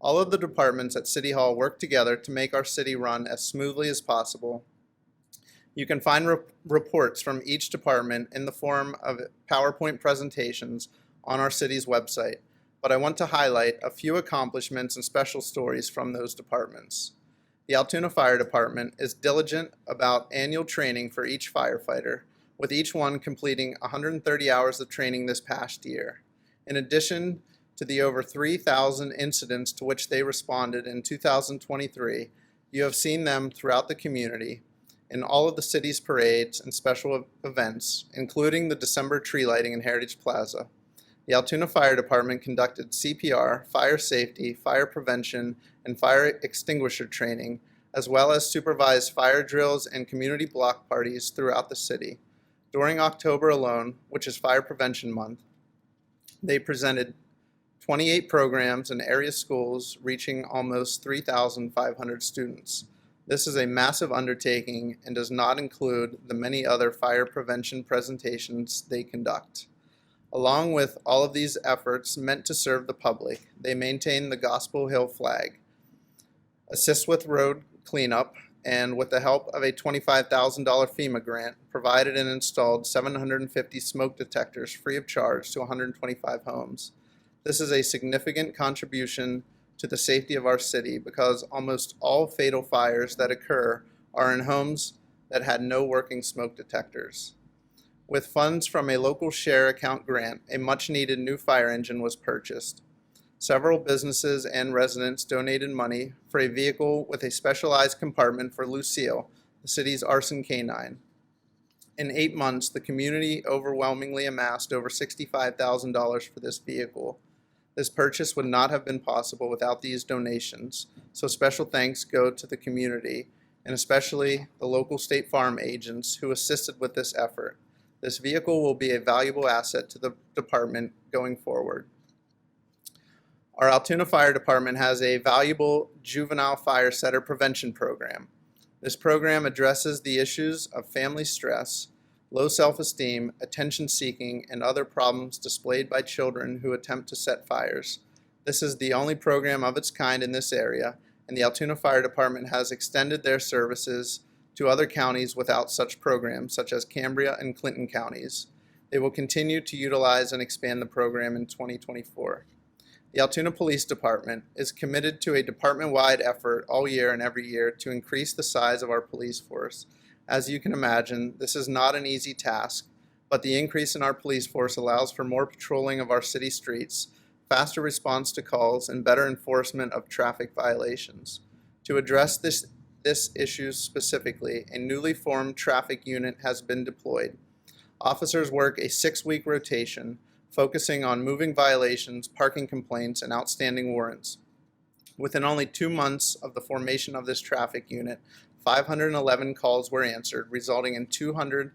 All of the departments at City Hall work together to make our city run as smoothly as possible. You can find reports from each department in the form of PowerPoint presentations on our city's website, but I want to highlight a few accomplishments and special stories from those departments. The Altoona Fire Department is diligent about annual training for each firefighter, with each one completing 130 hours of training this past year. In addition to the over 3,000 incidents to which they responded in 2023, you have seen them throughout the community in all of the city's parades and special events, including the December tree lighting in Heritage Plaza. The Altoona Fire Department conducted CPR, fire safety, fire prevention, and fire extinguisher training, as well as supervised fire drills and community block parties throughout the city. During October alone, which is Fire Prevention Month, they presented 28 programs in area schools reaching almost 3,500 students. This is a massive undertaking and does not include the many other fire prevention presentations they conduct. Along with all of these efforts meant to serve the public, they maintain the Gospel Hill flag, assist with road cleanup, and with the help of a $25,000 FEMA grant, provided and installed 750 smoke detectors free of charge to 125 homes. This is a significant contribution to the safety of our city because almost all fatal fires that occur are in homes that had no working smoke detectors. With funds from a local share account grant, a much-needed new fire engine was purchased. Several businesses and residents donated money for a vehicle with a specialized compartment for Lucille, the city's arson canine. In 8 months, the community overwhelmingly amassed over $65,000 for this vehicle. This purchase would not have been possible without these donations, so special thanks go to the community, and especially the local State Farm agents who assisted with this effort. This vehicle will be a valuable asset to the department going forward. Our Altoona Fire Department has a valuable juvenile fire setter prevention program. This program addresses the issues of family stress, low self-esteem, attention-seeking, and other problems displayed by children who attempt to set fires. This is the only program of its kind in this area, and the Altoona Fire Department has extended their services to other counties without such programs, such as Cambria and Clinton counties. They will continue to utilize and expand the program in 2024. The Altoona Police Department is committed to a department-wide effort all year and every year to increase the size of our police force. As you can imagine, this is not an easy task, but the increase in our police force allows for more patrolling of our city streets, faster response to calls, and better enforcement of traffic violations. To address this issue specifically, a newly formed traffic unit has been deployed. Officers work a 6-week rotation, focusing on moving violations, parking complaints, and outstanding warrants. Within only 2 months of the formation of this traffic unit, 511 calls were answered, resulting in 200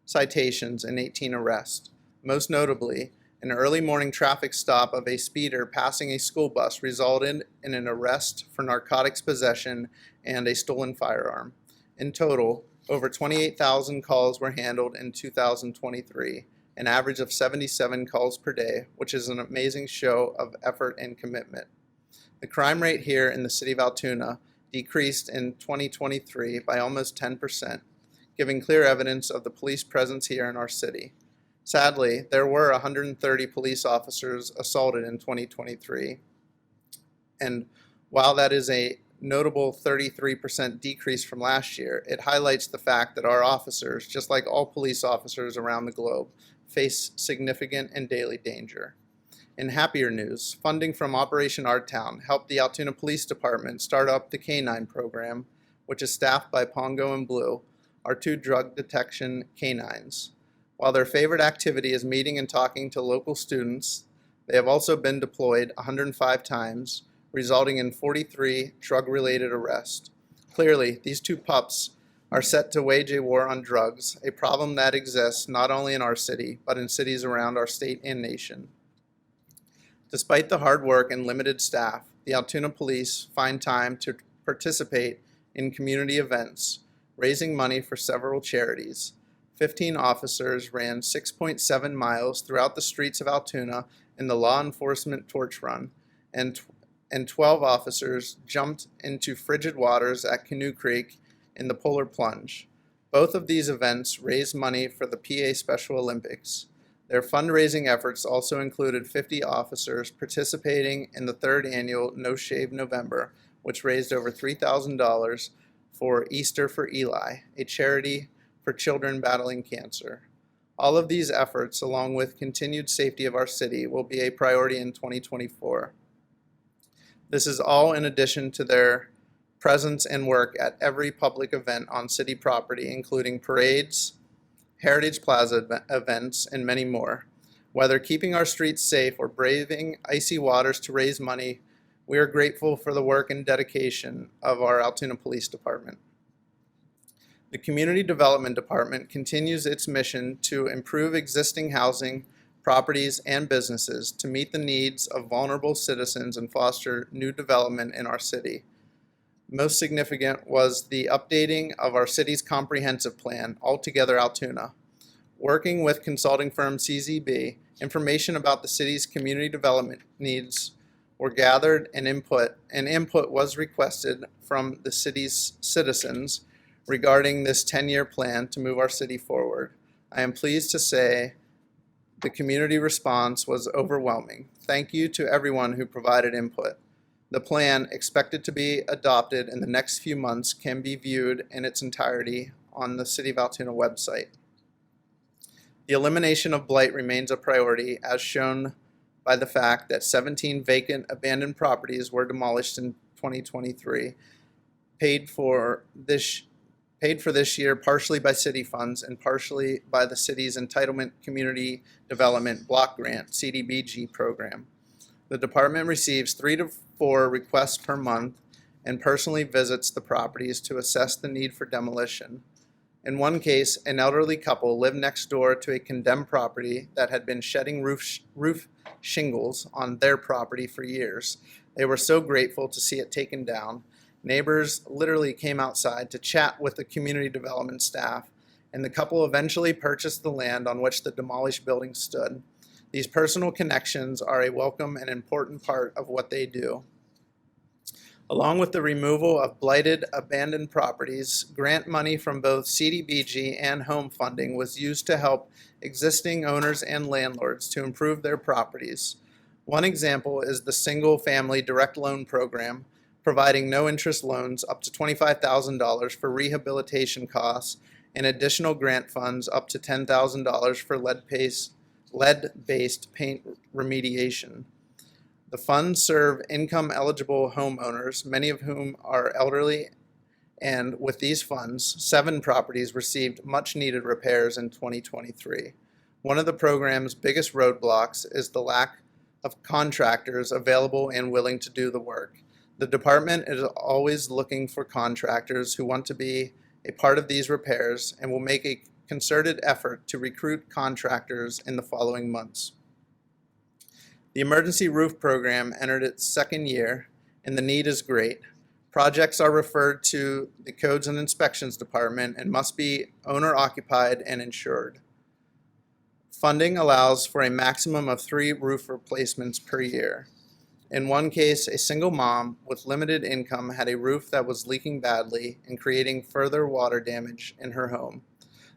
citations and 18 arrests. Most notably, an early morning traffic stop of a speeder passing a school bus resulted in an arrest for narcotics possession and a stolen firearm. In total, over 28,000 calls were handled in 2023, an average of 77 calls per day, which is an amazing show of effort and commitment. The crime rate here in the city of Altoona decreased in 2023 by almost 10%, giving clear evidence of the police presence here in our city. Sadly, there were 130 police officers assaulted in 2023, and while that is a notable 33% decrease from last year, it highlights the fact that our officers, just like all police officers around the globe, face significant and daily danger. In happier news, funding from Operation Our Town helped the Altoona Police Department start up the Canine program, which is staffed by Pongo and Blue, our 2 drug detection canines. While their favorite activity is meeting and talking to local students, they have also been deployed 105 times, resulting in 43 drug-related arrests. Clearly, these 2 pups are set to wage a war on drugs, a problem that exists not only in our city, but in cities around our state and nation. Despite the hard work and limited staff, the Altoona Police find time to participate in community events, raising money for several charities. 15 officers ran 6.7 miles throughout the streets of Altoona in the Law Enforcement Torch Run, and and 12 officers jumped into frigid waters at Canoe Creek in the Polar Plunge. Both of these events raised money for the PA Special Olympics. Their fundraising efforts also included 50 officers participating in the third annual No Shave November, which raised over $3,000 for Easter for Eli, a charity for children battling cancer. All of these efforts, along with continued safety of our city, will be a priority in 2024. This is all in addition to their presence and work at every public event on city property, including parades, Heritage Plaza events, and many more. Whether keeping our streets safe or braving icy waters to raise money, we are grateful for the work and dedication of our Altoona Police Department. The Community Development Department continues its mission to improve existing housing, properties, and businesses to meet the needs of vulnerable citizens and foster new development in our city. Most significant was the updating of our city's comprehensive plan, Altogether Altoona. Working with consulting firm CZB, information about the city's community development needs were gathered and input was requested from the city's citizens regarding this 10-year plan to move our city forward. I am pleased to say the community response was overwhelming. Thank you to everyone who provided input. The plan, expected to be adopted in the next few months, can be viewed in its entirety on the City of Altoona website. The elimination of blight remains a priority, as shown by the fact that 17 vacant abandoned properties were demolished in 2023, paid for this year partially by city funds and partially by the city's Entitlement Community Development Block Grant (CDBG) program. The department receives 3 to 4 requests per month and personally visits the properties to assess the need for demolition. In one case, an elderly couple lived next door to a condemned property that had been shedding roof shingles on their property for years. They were so grateful to see it taken down. Neighbors literally came outside to chat with the community development staff, and the couple eventually purchased the land on which the demolished building stood. These personal connections are a welcome and important part of what they do. Along with the removal of blighted, abandoned properties, grant money from both CDBG and home funding was used to help existing owners and landlords to improve their properties. One example is the single-family direct loan program, providing no-interest loans up to $25,000 for rehabilitation costs and additional grant funds up to $10,000 for lead-based paint remediation. The funds serve income-eligible homeowners, many of whom are elderly, and with these funds, 7 properties received much-needed repairs in 2023. One of the program's biggest roadblocks is the lack of contractors available and willing to do the work. The department is always looking for contractors who want to be a part of these repairs and will make a concerted effort to recruit contractors in the following months. The emergency roof program entered its second year, and the need is great. Projects are referred to the Codes and Inspections Department and must be owner-occupied and insured. Funding allows for a maximum of 3 roof replacements per year. In one case, a single mom with limited income had a roof that was leaking badly and creating further water damage in her home.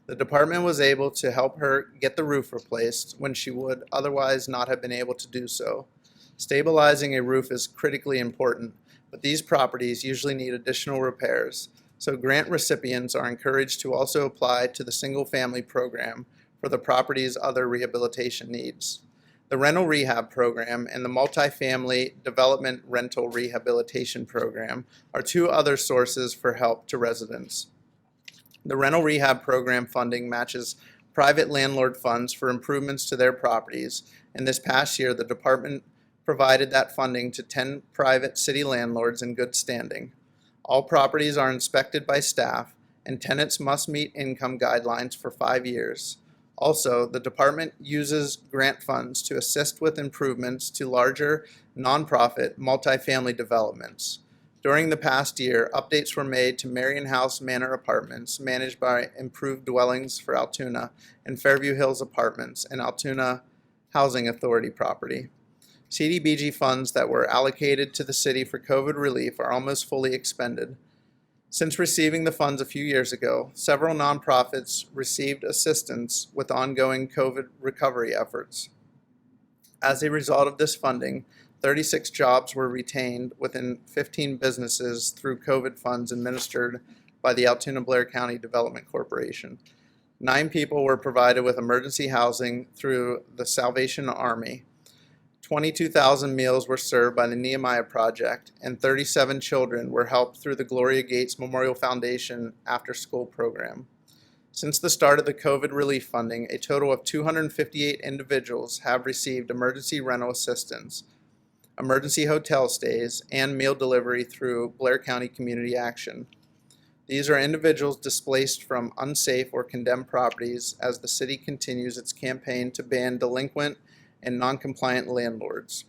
The department was able to help her get the roof replaced when she would otherwise not have been able to do so. Stabilizing a roof is critically important, but these properties usually need additional repairs, so grant recipients are encouraged to also apply to the single-family program for the property's other rehabilitation needs. The rental rehab program and the multifamily development rental rehabilitation program are 2 other sources for help to residents. The rental rehab program funding matches private landlord funds for improvements to their properties, and this past year the department provided that funding to 10 private city landlords in good standing. All properties are inspected by staff, and tenants must meet income guidelines for 5 years. Also, the department uses grant funds to assist with improvements to larger, nonprofit, multifamily developments. During the past year, updates were made to Marion House Manor Apartments, managed by Improved Dwellings for Altoona, and Fairview Hills Apartments, an Altoona Housing Authority property. CDBG funds that were allocated to the city for COVID relief are almost fully expended. Since receiving the funds a few years ago, several nonprofits received assistance with ongoing COVID recovery efforts. As a result of this funding, 36 jobs were retained within 15 businesses through COVID funds administered by the Altoona-Blair County Development Corporation. 9 people were provided with emergency housing through the Salvation Army. 22,000 meals were served by the Nehemiah Project, and 37 children were helped through the Gloria Gates Memorial Foundation after-school program. Since the start of the COVID relief funding, a total of 258 individuals have received emergency rental assistance, emergency hotel stays, and meal delivery through Blair County Community Action. These are individuals displaced from unsafe or condemned properties as the city continues its campaign to ban delinquent and non-compliant landlords.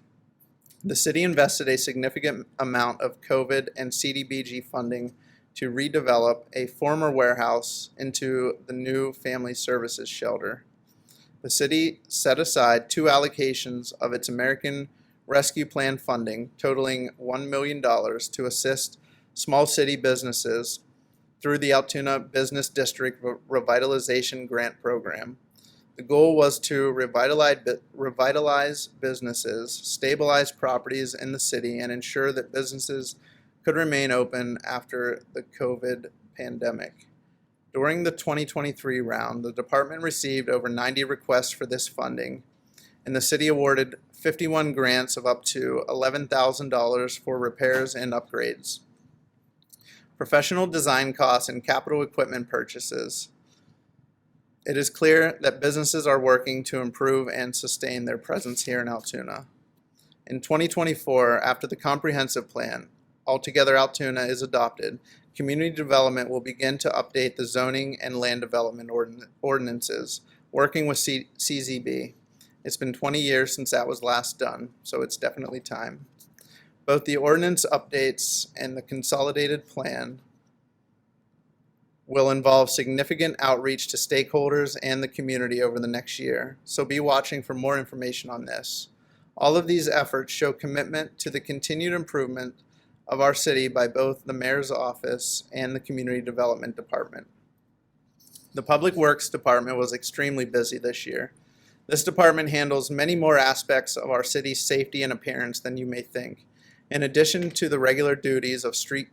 The city invested a significant amount of COVID and CDBG funding to redevelop a former warehouse into the new family services shelter. The city set aside 2 allocations of its American Rescue Plan funding totaling $1 million to assist small city businesses through the Altoona Business District Revitalization Grant Program. The goal was to revitalize businesses, stabilize properties in the city, and ensure that businesses could remain open after the COVID pandemic. During the 2023 round, the department received over 90 requests for this funding, and the city awarded 51 grants of up to $11,000 for repairs and upgrades, professional design costs, and capital equipment purchases. It is clear that businesses are working to improve and sustain their presence here in Altoona. In 2024, after the comprehensive plan, Altogether Altoona, is adopted, community development will begin to update the zoning and land development ordinances, working with CZB. It's been 20 years since that was last done, so it's definitely time. Both the ordinance updates and the consolidated plan will involve significant outreach to stakeholders and the community over the next year, so be watching for more information on this. All of these efforts show commitment to the continued improvement of our city by both the Mayor's Office and the Community Development Department. The Public Works Department was extremely busy this year. This department handles many more aspects of our city's safety and appearance than you may think. In addition to the regular duties of street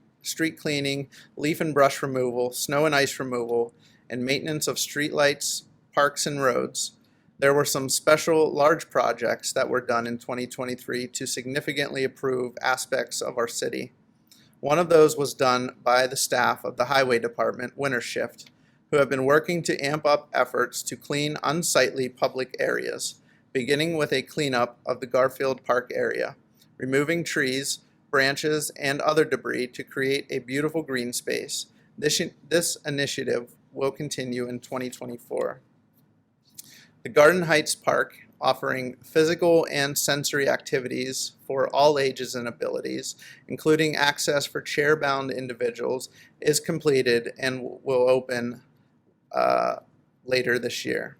cleaning, leaf and brush removal, snow and ice removal, and maintenance of streetlights, parks, and roads, there were some special large projects that were done in 2023 to significantly improve aspects of our city. One of those was done by the staff of the Highway Department Winter Shift, who have been working to amp up efforts to clean unsightly public areas, beginning with a cleanup of the Garfield Park area, removing trees, branches, and other debris to create a beautiful green space. This initiative will continue in 2024. The Garden Heights Park, offering physical and sensory activities for all ages and abilities, including access for chair-bound individuals, is completed and will open later this year.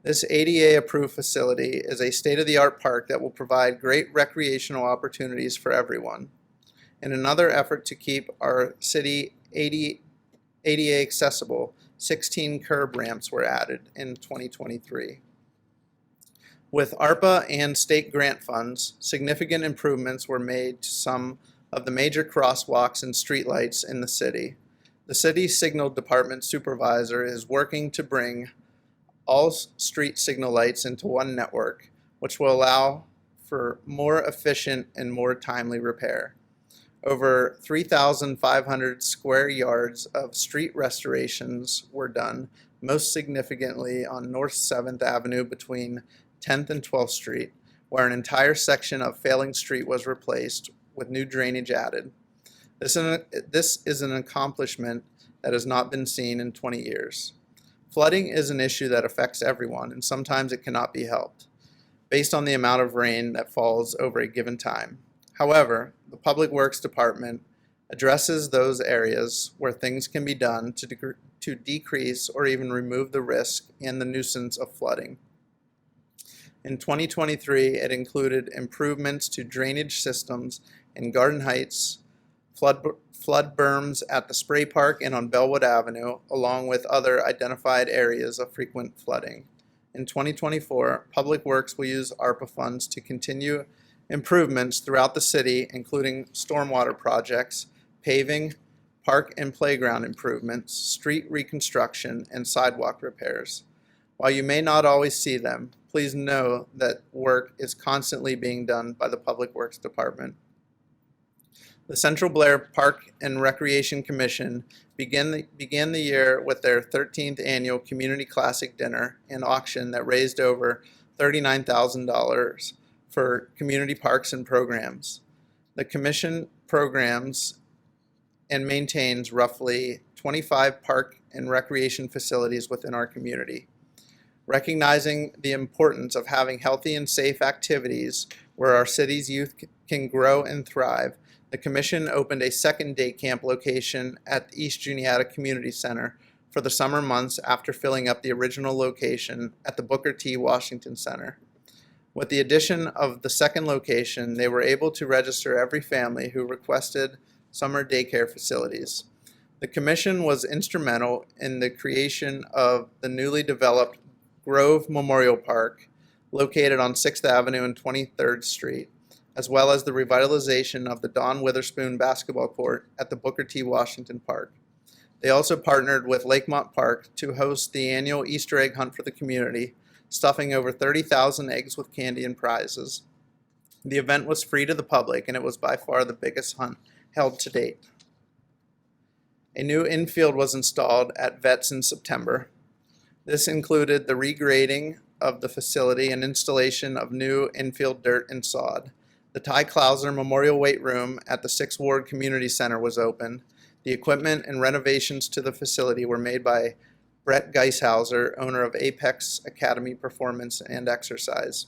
This ADA-approved facility is a state-of-the-art park that will provide great recreational opportunities for everyone. In another effort to keep our city ADA accessible, 16 curb ramps were added in 2023. With ARPA and state grant funds, significant improvements were made to some of the major crosswalks and streetlights in the city. The city signal department supervisor is working to bring all street signal lights into one network, which will allow for more efficient and more timely repair. Over 3,500 square yards of street restorations were done, most significantly on North 7th Avenue between 10th and 12th Street, where an entire section of failing street was replaced with new drainage added. This is an accomplishment that has not been seen in 20 years. Flooding is an issue that affects everyone, and sometimes it cannot be helped, based on the amount of rain that falls over a given time. However, the Public Works Department addresses those areas where things can be done to decrease or even remove the risk and the nuisance of flooding. In 2023, it included improvements to drainage systems in Garden Heights, flood berms at the Spray Park and on Bellwood Avenue, along with other identified areas of frequent flooding. In 2024, Public Works will use ARPA funds to continue improvements throughout the city, including stormwater projects, paving, park and playground improvements, street reconstruction, and sidewalk repairs. While you may not always see them, please know that work is constantly being done by the Public Works Department. The Central Blair Park and Recreation Commission began the year with their 13th annual Community Classic Dinner and auction that raised over $39,000 for community parks and programs. The commission programs and maintains roughly 25 park and recreation facilities within our community. Recognizing the importance of having healthy and safe activities where our city's youth can grow and thrive, the Commission opened a second day camp location at the East Juniata Community Center for the summer months after filling up the original location at the Booker T. Washington Center. With the addition of the second location, they were able to register every family who requested summer daycare facilities. The Commission was instrumental in the creation of the newly developed Grove Memorial Park, located on 6th Avenue and 23rd Street, as well as the revitalization of the Don Witherspoon basketball court at the Booker T. Washington Park. They also partnered with Lakemont Park to host the annual Easter egg hunt for the community, stuffing over 30,000 eggs with candy and prizes. The event was free to the public, and it was by far the biggest hunt held to date. A new infield was installed at Vets in September. This included the regrading of the facility and installation of new infield dirt and sod. The Ty Clouser Memorial Weight Room at the 6th Ward Community Center was opened. The equipment and renovations to the facility were made by Brett Geishauser, owner of Apex Academy Performance and Exercise.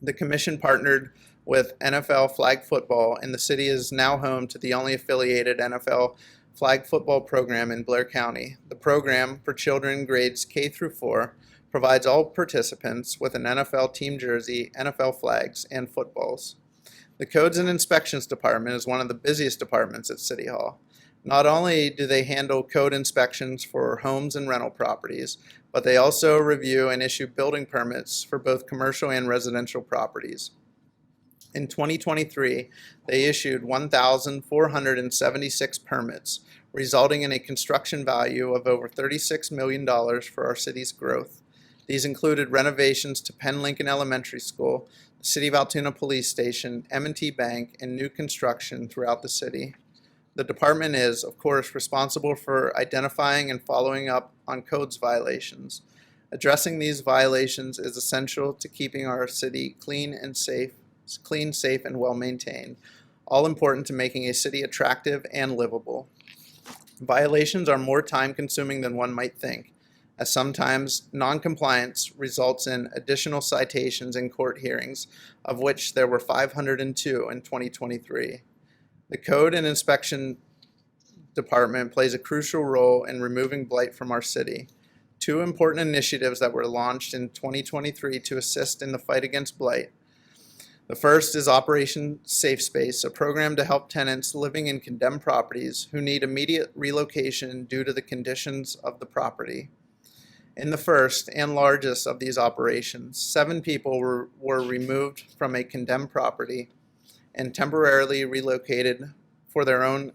The Commission partnered with NFL flag football, and the city is now home to the only affiliated NFL flag football program in Blair County. The program, for children grades K through 4, provides all participants with an NFL team jersey, NFL flags, and footballs. The Codes and Inspections Department is one of the busiest departments at City Hall. Not only do they handle code inspections for homes and rental properties, but they also review and issue building permits for both commercial and residential properties. In 2023, they issued 1,476 permits, resulting in a construction value of over $36 million for our city's growth. These included renovations to Penn Lincoln Elementary School, the City of Altoona Police Station, M&T Bank, and new construction throughout the city. The department is, of course, responsible for identifying and following up on codes violations. Addressing these violations is essential to keeping our city clean, safe, and well-maintained, all important to making a city attractive and livable. Violations are more time-consuming than one might think, as sometimes non-compliance results in additional citations in court hearings, of which there were 502 in 2023. The Code and Inspection Department plays a crucial role in removing blight from our city. Two important initiatives that were launched in 2023 to assist in the fight against blight. The first is Operation Safe Space, a program to help tenants living in condemned properties who need immediate relocation due to the conditions of the property. In the first and largest of these operations, 7 people were removed from a condemned property and temporarily relocated for their own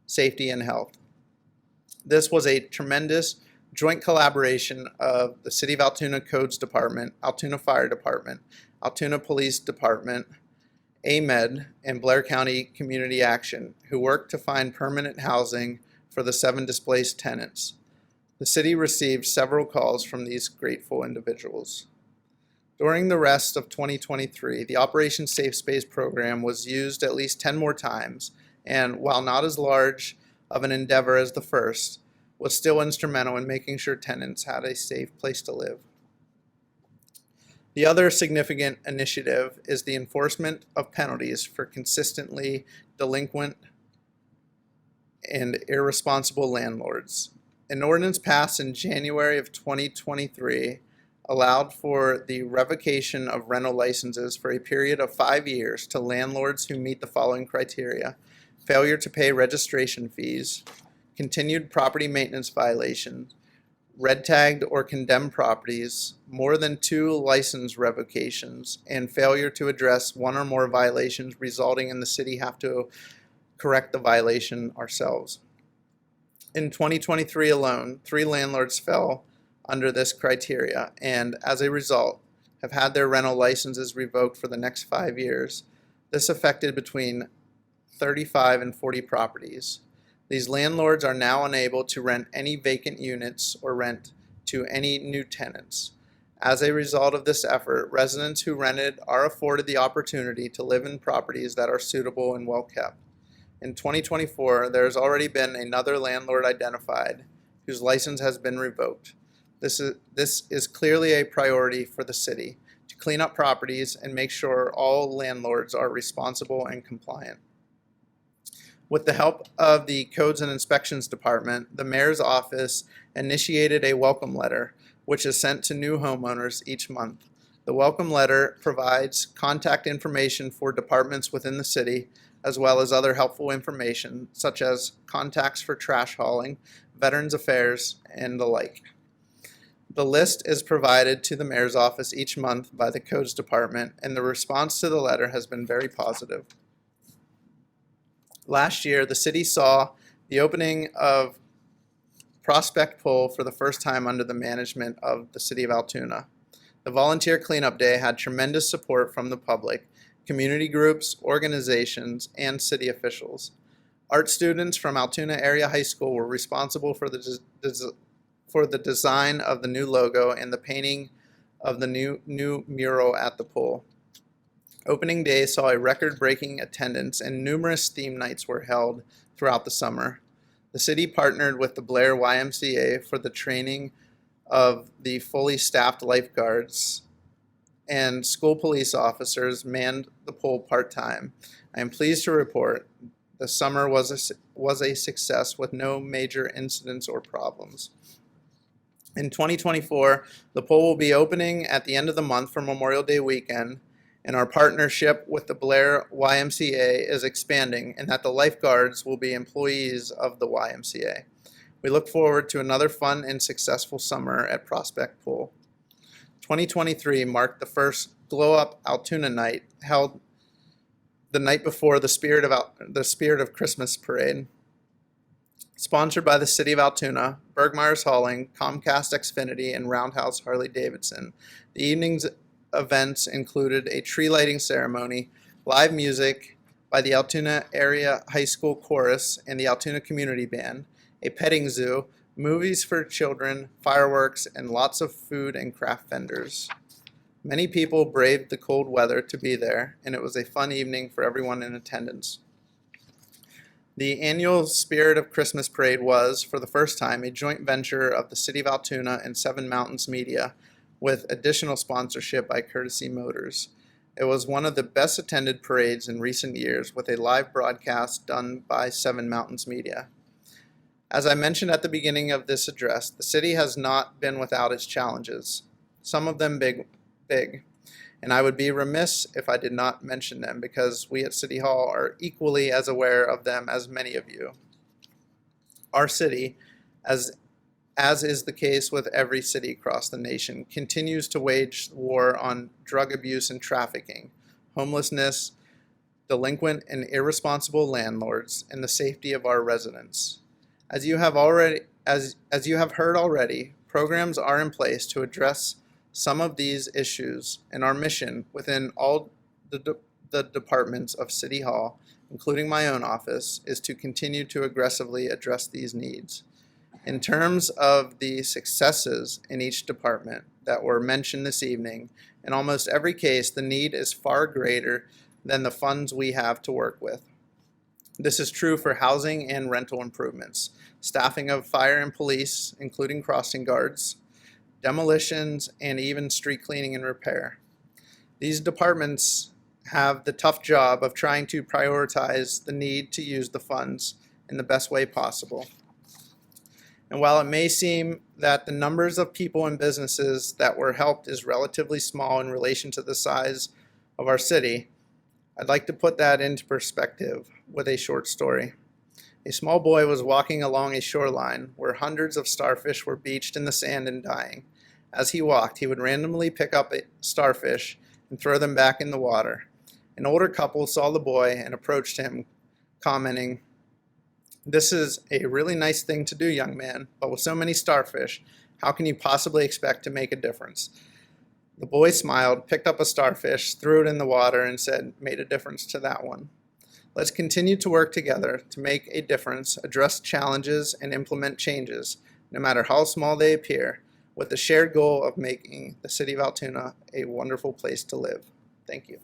safety and health. This was a tremendous joint collaboration of the City of Altoona Codes Department, Altoona Fire Department, Altoona Police Department, AMED, and Blair County Community Action, who worked to find permanent housing for the 7 displaced tenants. The city received several calls from these grateful individuals. During the rest of 2023, the Operation Safe Space program was used at least 10 more times, and while not as large of an endeavor as the first, was still instrumental in making sure tenants had a safe place to live. The other significant initiative is the enforcement of penalties for consistently delinquent and irresponsible landlords. An ordinance passed in January of 2023 allowed for the revocation of rental licenses for a period of 5 years to landlords who meet the following criteria: failure to pay registration fees, continued property maintenance violations, red tagged or condemned properties, more than 2 license revocations, and failure to address one or more violations resulting in the city have to correct the violation ourselves. In 2023 alone, 3 landlords fell under this criteria and, as a result, have had their rental licenses revoked for the next 5 years. This affected between 35 and 40 properties. These landlords are now unable to rent any vacant units or rent to any new tenants. As a result of this effort, residents who rented are afforded the opportunity to live in properties that are suitable and well kept. In 2024, there has already been another landlord identified whose license has been revoked. This is clearly a priority for the city to clean up properties and make sure all landlords are responsible and compliant. With the help of the Codes and Inspections Department, the Mayor's Office initiated a welcome letter, which is sent to new homeowners each month. The welcome letter provides contact information for departments within the city, as well as other helpful information, such as contacts for trash hauling, Veterans Affairs, and the like. The list is provided to the Mayor's Office each month by the Codes Department, and the response to the letter has been very positive. Last year, the city saw the opening of Prospect Pool for the first time under the management of the City of Altoona. The Volunteer Cleanup Day had tremendous support from the public, community groups, organizations, and city officials. Art students from Altoona Area High School were responsible for the design of the new logo and the painting of the new mural at the pool. Opening day saw a record-breaking attendance, and numerous theme nights were held throughout the summer. The city partnered with the Blair YMCA for the training of the fully staffed lifeguards, and school police officers manned the pool part-time. I am pleased to report the summer was a success with no major incidents or problems. In 2024, the pool will be opening at the end of the month for Memorial Day weekend, and our partnership with the Blair YMCA is expanding, and that the lifeguards will be employees of the YMCA. We look forward to another fun and successful summer at Prospect Pool. 2023 marked the first Glow Up Altoona Night, held the night before the Spirit of Christmas Parade. Sponsored by the City of Altoona, Bergmeyer's Hauling, Comcast Xfinity, and Roundhouse Harley-Davidson. The evening's events included a tree lighting ceremony, live music by the Altoona Area High School Chorus and the Altoona Community Band, a petting zoo, movies for children, fireworks, and lots of food and craft vendors. Many people braved the cold weather to be there, and it was a fun evening for everyone in attendance. The annual Spirit of Christmas Parade was, for the first time, a joint venture of the City of Altoona and Seven Mountains Media, with additional sponsorship by Courtesy Motors. It was one of the best attended parades in recent years, with a live broadcast done by Seven Mountains Media. As I mentioned at the beginning of this address, the city has not been without its challenges, some of them big, and I would be remiss if I did not mention them, because we at City Hall are equally as aware of them as many of you. Our city, as is the case with every city across the nation, continues to wage war on drug abuse and trafficking, homelessness, delinquent and irresponsible landlords, and the safety of our residents. As you have heard already, programs are in place to address some of these issues, and our mission within all the departments of City Hall, including my own office, is to continue to aggressively address these needs. In terms of the successes in each department that were mentioned this evening, in almost every case, the need is far greater than the funds we have to work with. This is true for housing and rental improvements, staffing of fire and police, including crossing guards, demolitions, and even street cleaning and repair. These departments have the tough job of trying to prioritize the need to use the funds in the best way possible. And while it may seem that the numbers of people and businesses that were helped is relatively small in relation to the size of our city, I'd like to put that into perspective with a short story. A small boy was walking along a shoreline where hundreds of starfish were beached in the sand and dying. As he walked, he would randomly pick up a starfish and throw them back in the water. An older couple saw the boy and approached him, commenting, "This is a really nice thing to do, young man, but with so many starfish, how can you possibly expect to make a difference?" The boy smiled, picked up a starfish, threw it in the water, and said, "Made a difference to that one." Let's continue to work together to make a difference, address challenges, and implement changes, no matter how small they appear, with the shared goal of making the city of Altoona a wonderful place to live. Thank you.